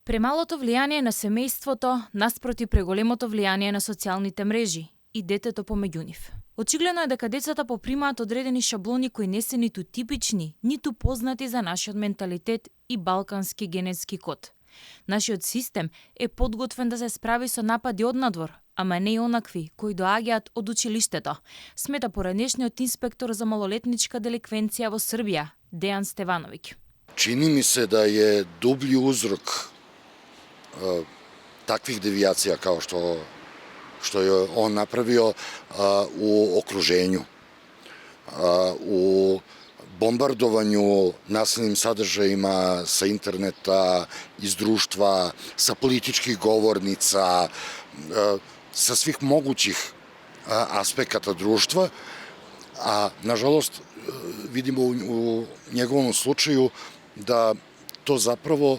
Премалото влијание на семејството наспроти преголемото влијание на социјалните мрежи и детето помеѓу нив. Очигледно е дека децата попримаат одредени шаблони кои не се ниту типични, ниту познати за нашиот менталитет и балкански генетски код. Нашиот систем е подготвен да се справи со напади од надвор, ама не и онакви кои доаѓаат од училиштето, смета поранешниот инспектор за малолетничка деликвенција во Србија, Дејан Стевановиќ. Čini mi se da je dublji uzrok takvih devijacija kao što je on napravio u okruženju, u bombardovanju nasilnim sadržajima sa interneta, iz društva, sa političkih govornica, sa svih mogućih aspekata društva, a nažalost vidimo u njegovom slučaju da to zapravo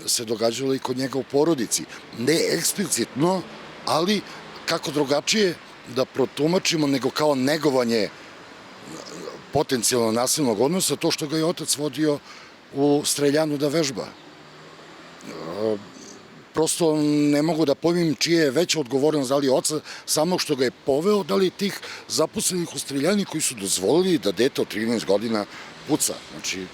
se događalo i kod njega u porodici. Ne eksplicitno, ali kako drugačije da protumačimo nego kao negovanje potencijalno nasilnog odnosa to što ga je otac vodio u streljanu da vežba. Prosto ne mogu da pojmim čija je veća odgovornost, da li oca samog što ga je poveo, da li tih zaposlenih u streljani koji su dozvolili da dete od 13 godina puca. Znači,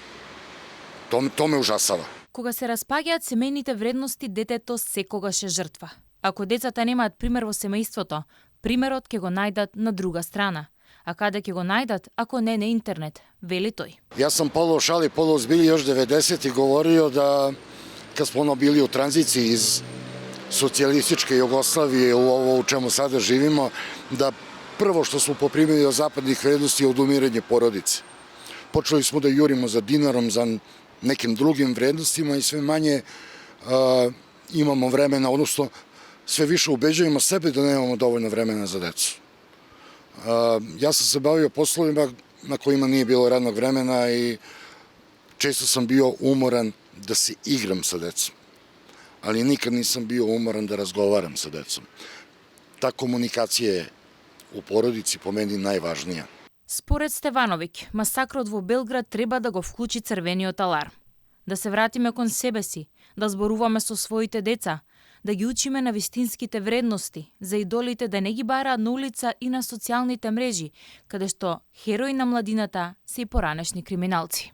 to me užasava. Кога се распаѓаат семејните вредности, детето секогаш е жртва. Ако децата немаат пример во семејството, примерот ќе го најдат на друга страна. А каде ќе го најдат, ако не на интернет, вели тој. Ja sam polo šali, polo zbili još 90 i govorio da kad smo ono bili u tranziciji iz socijalističke Jugoslavije u ovo u čemu sada živimo, da prvo što smo poprimili od zapadnih vrednosti je odumiranje porodice. Počeli smo da jurimo za dinarom, za nekim drugim vrednostima i sve manje imamo vremena, odnosno sve više ubeđujemo sebe da nemamo dovoljno vremena za decu. Ja sam se bavio poslovima na kojima nije bilo radnog vremena i često sam bio umoran da se igram sa decom, ali nikad nisam bio umoran da razgovaram sa decom. Ta komunikacija je u porodici po meni najvažnija. Според Стевановиќ, масакрот во Белград треба да го вклучи црвениот аларм. Да се вратиме кон себе си, да зборуваме со своите деца, да ги учиме на вистинските вредности, за идолите да не ги бараат на улица и на социјалните мрежи, каде што херои на младината се и поранешни криминалци.